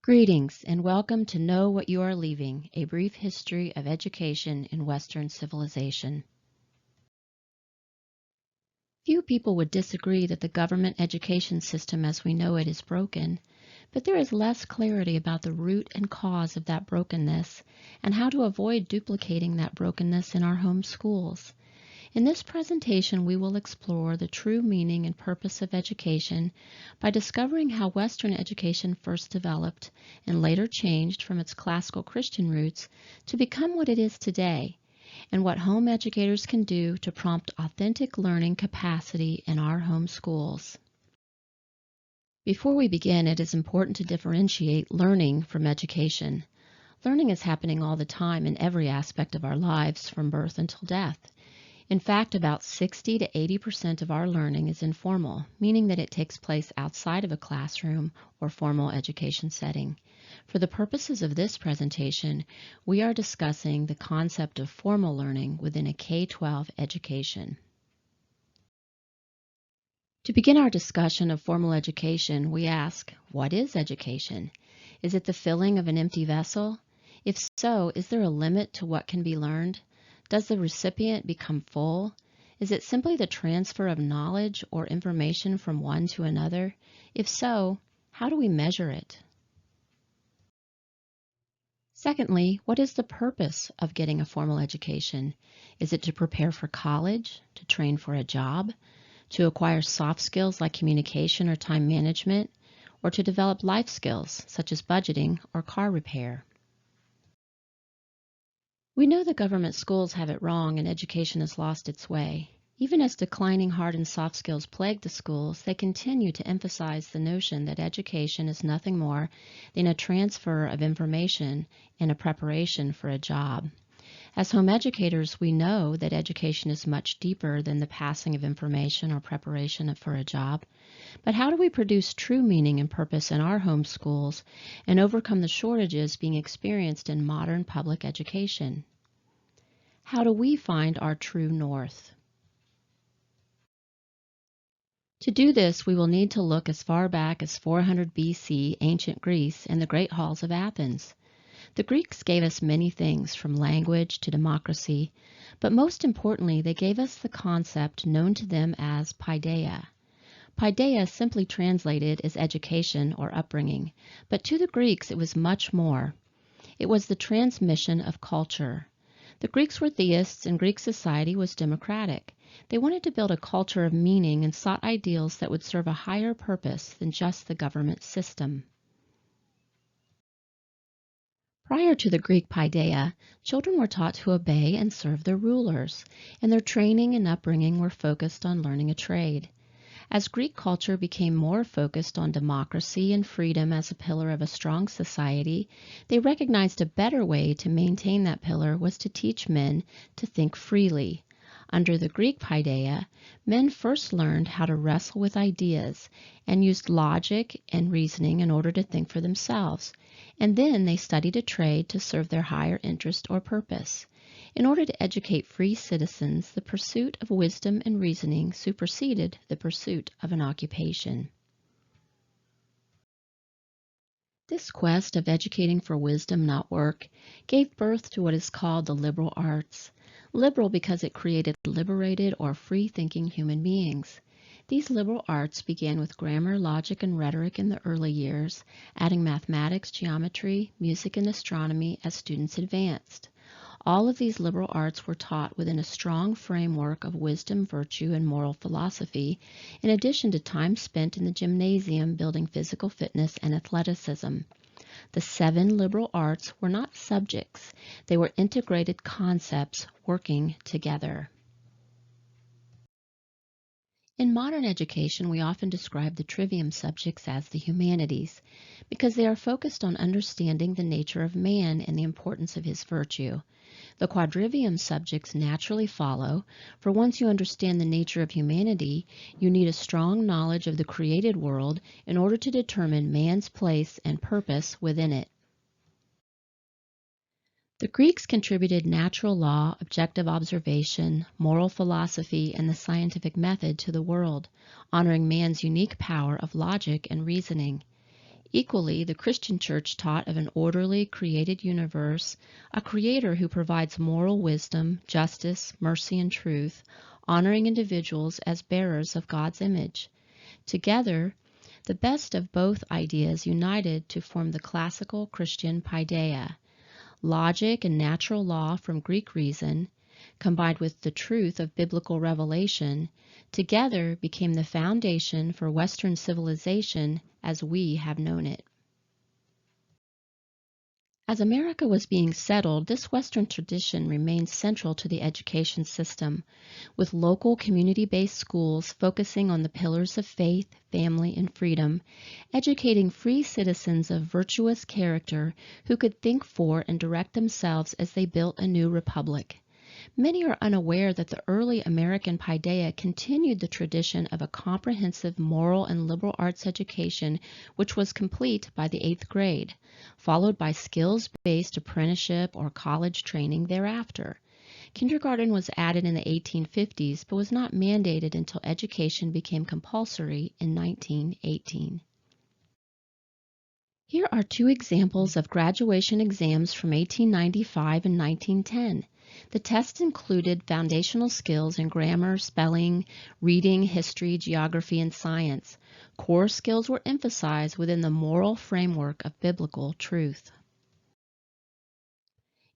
Greetings and welcome to Know What You Are Leaving, a brief history of education in Western civilization. Few people would disagree that the government education system as we know it is broken, but there is less clarity about the root and cause of that brokenness and how to avoid duplicating that brokenness in our home schools. In this presentation, we will explore the true meaning and purpose of education by discovering how Western education first developed and later changed from its classical Christian roots to become what it is today, and what home educators can do to prompt authentic learning capacity in our home schools. Before we begin, it is important to differentiate learning from education. Learning is happening all the time in every aspect of our lives, from birth until death. In fact, about 60 to 80% of our learning is informal, meaning that it takes place outside of a classroom or formal education setting. For the purposes of this presentation, we are discussing the concept of formal learning within a K-12 education. To begin our discussion of formal education, we ask, what is education? Is it the filling of an empty vessel? If so, is there a limit to what can be learned? Does the recipient become full? Is it simply the transfer of knowledge or information from one to another? If so, how do we measure it? Secondly, what is the purpose of getting a formal education? Is it to prepare for college, to train for a job, to acquire soft skills like communication or time management, or to develop life skills such as budgeting or car repair? We know the government schools have it wrong and education has lost its way. Even as declining hard and soft skills plague the schools, they continue to emphasize the notion that education is nothing more than a transfer of information and a preparation for a job. As home educators, we know that education is much deeper than the passing of information or preparation for a job. But how do we produce true meaning and purpose in our home schools and overcome the shortages being experienced in modern public education? How do we find our true north? To do this, we will need to look as far back as 400 BC, ancient Greece, and the great halls of Athens. The Greeks gave us many things, from language to democracy, but most importantly, they gave us the concept known to them as PAIDEIA. PAIDEIA simply translated is education or upbringing, but to the Greeks it was much more. It was the transmission of culture. The Greeks were theists and Greek society was democratic. They wanted to build a culture of meaning and sought ideals that would serve a higher purpose than just the government system. Prior to the Greek paideia, children were taught to obey and serve their rulers, and their training and upbringing were focused on learning a trade. As Greek culture became more focused on democracy and freedom as a pillar of a strong society, they recognized a better way to maintain that pillar was to teach men to think freely. Under the Greek paideia, men first learned how to wrestle with ideas and used logic and reasoning in order to think for themselves, and then they studied a trade to serve their higher interest or purpose. In order to educate free citizens, the pursuit of wisdom and reasoning superseded the pursuit of an occupation. This quest of educating for wisdom, not work, gave birth to what is called the liberal arts. Liberal because it created liberated or free-thinking human beings. These liberal arts began with grammar, logic, and rhetoric in the early years, adding mathematics, geometry, music, and astronomy as students advanced. All of these liberal arts were taught within a strong framework of wisdom, virtue, and moral philosophy, in addition to time spent in the gymnasium building physical fitness and athleticism. The 7 liberal arts were not subjects, they were integrated concepts working together. In modern education, we often describe the trivium subjects as the humanities, because they are focused on understanding the nature of man and the importance of his virtue. The quadrivium subjects naturally follow, for once you understand the nature of humanity, you need a strong knowledge of the created world in order to determine man's place and purpose within it. The Greeks contributed natural law, objective observation, moral philosophy, and the scientific method to the world, honoring man's unique power of logic and reasoning. Equally, the Christian church taught of an orderly, created universe, a creator who provides moral wisdom, justice, mercy, and truth, honoring individuals as bearers of God's image. Together, the best of both ideas united to form the classical Christian PAIDEIA. Logic and natural law from Greek reason, combined with the truth of biblical revelation, together became the foundation for Western civilization as we have known it. As America was being settled, this Western tradition remained central to the education system, with local community-based schools focusing on the pillars of faith, family, and freedom, educating free citizens of virtuous character who could think for and direct themselves as they built a new republic. Many are unaware that the early American PAIDEIA continued the tradition of a comprehensive moral and liberal arts education which was complete by the 8th grade, followed by skills-based apprenticeship or college training thereafter. Kindergarten was added in the 1850s but was not mandated until education became compulsory in 1918. Here are two examples of graduation exams from 1895 and 1910. The tests included foundational skills in grammar, spelling, reading, history, geography, and science. Core skills were emphasized within the moral framework of biblical truth.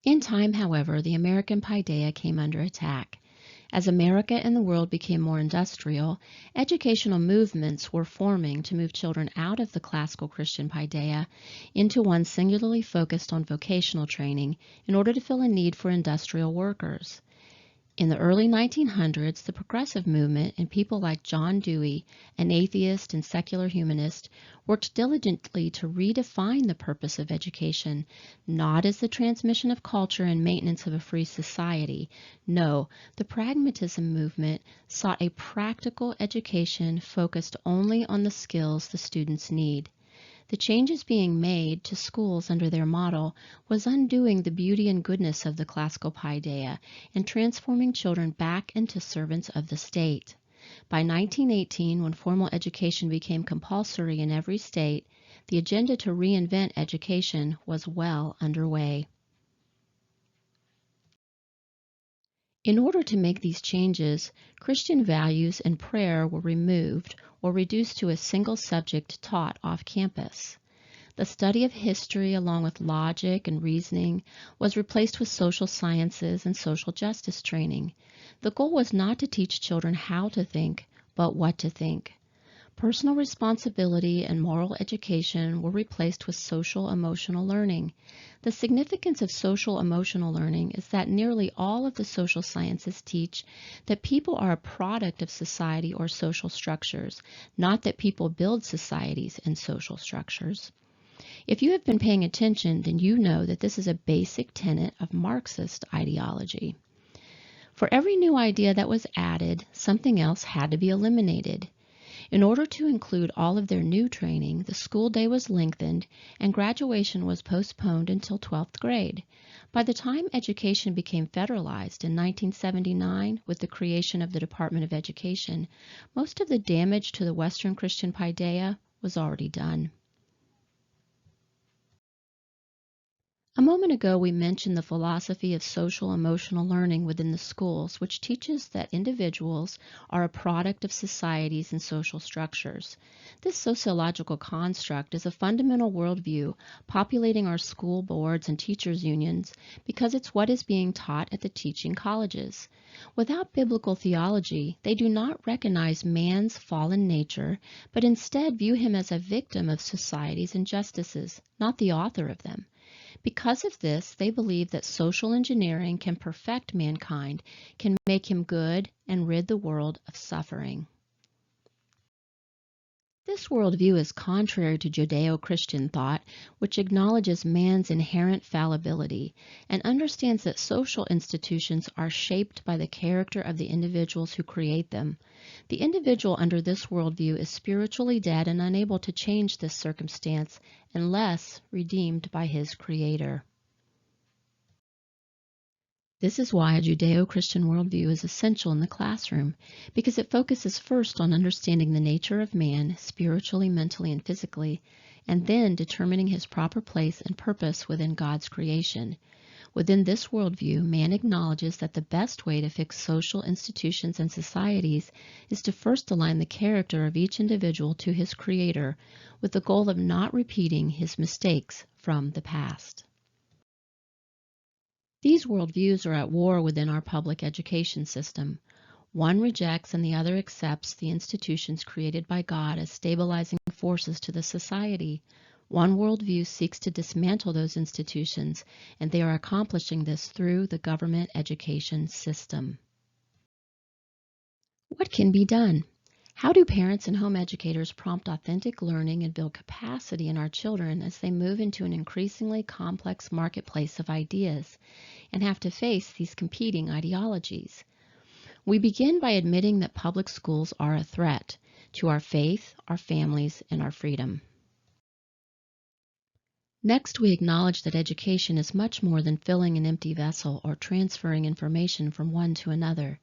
In time, however, the American PAIDEIA came under attack. As America and the world became more industrial, educational movements were forming to move children out of the classical Christian PAIDEIA into one singularly focused on vocational training in order to fill a need for industrial workers. In the early 1900s, the progressive movement and people like John Dewey, an atheist and secular humanist, worked diligently to redefine the purpose of education, not as the transmission of culture and maintenance of a free society. No, the pragmatism movement sought a practical education focused only on the skills the students need. The changes being made to schools under their model was undoing the beauty and goodness of the classical PAIDEIA and transforming children back into servants of the state. By 1918, when formal education became compulsory in every state, the agenda to reinvent education was well underway. In order to make these changes, Christian values and prayer were removed or reduced to a single subject taught off campus. The study of history, along with logic and reasoning, was replaced with social sciences and social justice training. The goal was not to teach children how to think, but what to think. Personal responsibility and moral education were replaced with social-emotional learning. The significance of social-emotional learning is that nearly all of the social sciences teach that people are a product of society or social structures, not that people build societies and social structures. If you have been paying attention, then you know that this is a basic tenet of Marxist ideology. For every new idea that was added, something else had to be eliminated. In order to include all of their new training, the school day was lengthened and graduation was postponed until 12th grade. By the time education became federalized in 1979 with the creation of the Department of Education, most of the damage to the Western Christian PAIDEIA was already done. A moment ago, we mentioned the philosophy of social-emotional learning within the schools, which teaches that individuals are a product of societies and social structures. This sociological construct is a fundamental worldview populating our school boards and teachers' unions because it's what is being taught at the teaching colleges. Without biblical theology, they do not recognize man's fallen nature, but instead view him as a victim of society's injustices, not the author of them. Because of this, they believe that social engineering can perfect mankind, can make him good, and rid the world of suffering. This worldview is contrary to Judeo-Christian thought, which acknowledges man's inherent fallibility and understands that social institutions are shaped by the character of the individuals who create them. The individual under this worldview is spiritually dead and unable to change this circumstance unless redeemed by his Creator. This is why a Judeo-Christian worldview is essential in the classroom, because it focuses first on understanding the nature of man, spiritually, mentally, and physically, and then determining his proper place and purpose within God's creation. Within this worldview, man acknowledges that the best way to fix social institutions and societies is to first align the character of each individual to his Creator, with the goal of not repeating his mistakes from the past. These worldviews are at war within our public education system. One rejects and the other accepts the institutions created by God as stabilizing forces to the society. One worldview seeks to dismantle those institutions, and they are accomplishing this through the government education system. What can be done? How do parents and home educators prompt authentic learning and build capacity in our children as they move into an increasingly complex marketplace of ideas and have to face these competing ideologies? We begin by admitting that public schools are a threat to our faith, our families, and our freedom. Next, we acknowledge that education is much more than filling an empty vessel or transferring information from one to another.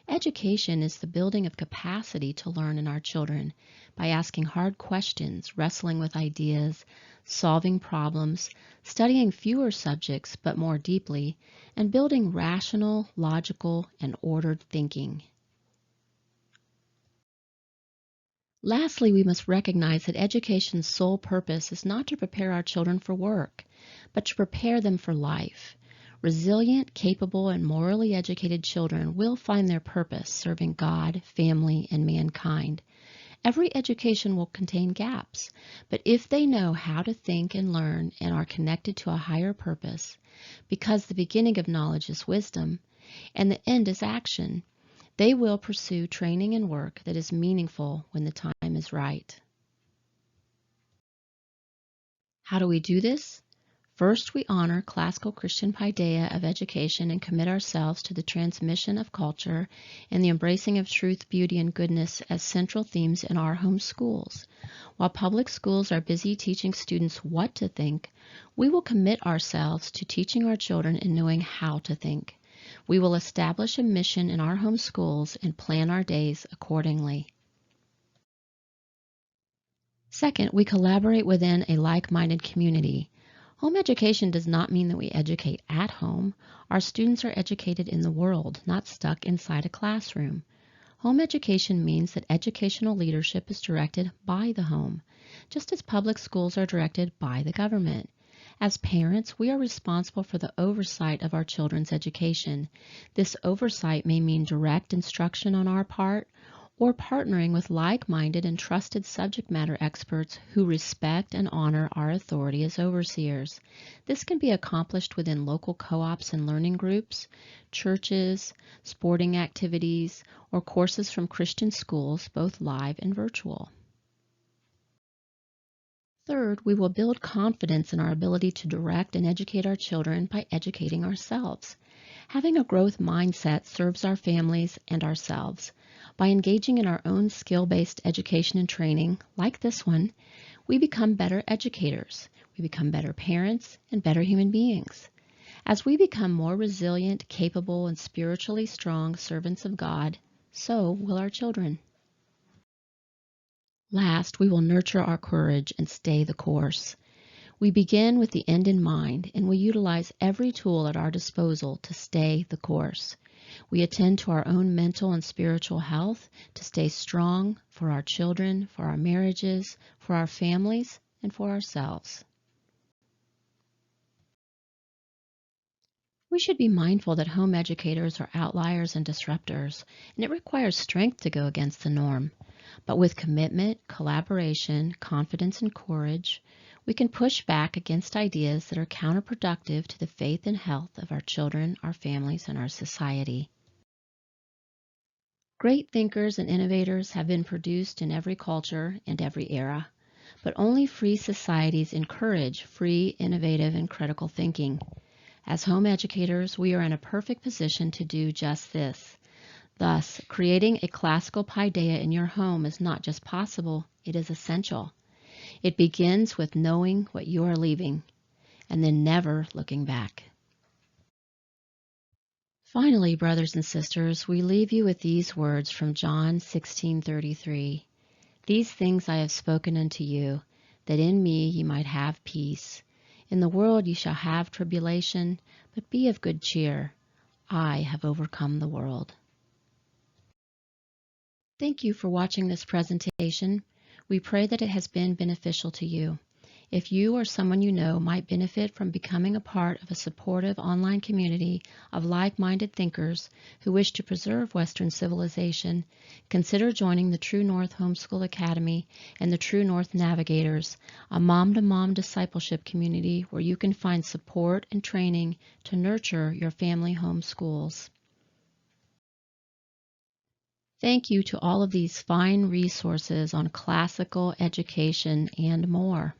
Education is the building of capacity to learn in our children by asking hard questions, wrestling with ideas, solving problems, studying fewer subjects but more deeply, and building rational, logical, and ordered thinking. Lastly, we must recognize that education's sole purpose is not to prepare our children for work, but to prepare them for life. Resilient, capable, and morally educated children will find their purpose serving God, family, and mankind. Every education will contain gaps, but if they know how to think and learn and are connected to a higher purpose, because the beginning of knowledge is wisdom and the end is action, they will pursue training and work that is meaningful when the time is right. How do we do this? First, we honor classical Christian paideia of education and commit ourselves to the transmission of culture and the embracing of truth, beauty, and goodness as central themes in our homeschools. While public schools are busy teaching students what to think, we will commit ourselves to teaching our children and knowing how to think. We will establish a mission in our homeschools and plan our days accordingly. Second, we collaborate within a like-minded community. Home education does not mean that we educate at home. Our students are educated in the world, not stuck inside a classroom. Home education means that educational leadership is directed by the home, just as public schools are directed by the government. As parents, we are responsible for the oversight of our children's education. This oversight may mean direct instruction on our part, or partnering with like-minded and trusted subject matter experts who respect and honor our authority as overseers. This can be accomplished within local co-ops and learning groups, churches, sporting activities, or courses from Christian schools, both live and virtual. Third, we will build confidence in our ability to direct and educate our children by educating ourselves. Having a growth mindset serves our families and ourselves. By engaging in our own skill-based education and training, like this one, we become better educators, we become better parents, and better human beings. As we become more resilient, capable, and spiritually strong servants of God, so will our children. Last, we will nurture our courage and stay the course. We begin with the end in mind, and we utilize every tool at our disposal to stay the course. We attend to our own mental and spiritual health to stay strong for our children, for our marriages, for our families, and for ourselves. We should be mindful that home educators are outliers and disruptors, and it requires strength to go against the norm. But with commitment, collaboration, confidence, and courage, we can push back against ideas that are counterproductive to the faith and health of our children, our families, and our society. Great thinkers and innovators have been produced in every culture and every era, but only free societies encourage free, innovative, and critical thinking. As home educators, we are in a perfect position to do just this. Thus, creating a classical paideia in your home is not just possible, it is essential. It begins with knowing what you are leaving, and then never looking back. Finally, brothers and sisters, we leave you with these words from John 16:33. These things I have spoken unto you, that in me ye might have peace. In the world ye shall have tribulation, but be of good cheer. I have overcome the world. Thank you for watching this presentation. We pray that it has been beneficial to you. If you or someone you know might benefit from becoming a part of a supportive online community of like-minded thinkers who wish to preserve Western civilization, consider joining the True North Homeschool Academy and the True North Navigators, a mom-to-mom discipleship community where you can find support and training to nurture your family homeschools. Thank you to all of these fine resources on classical education and more.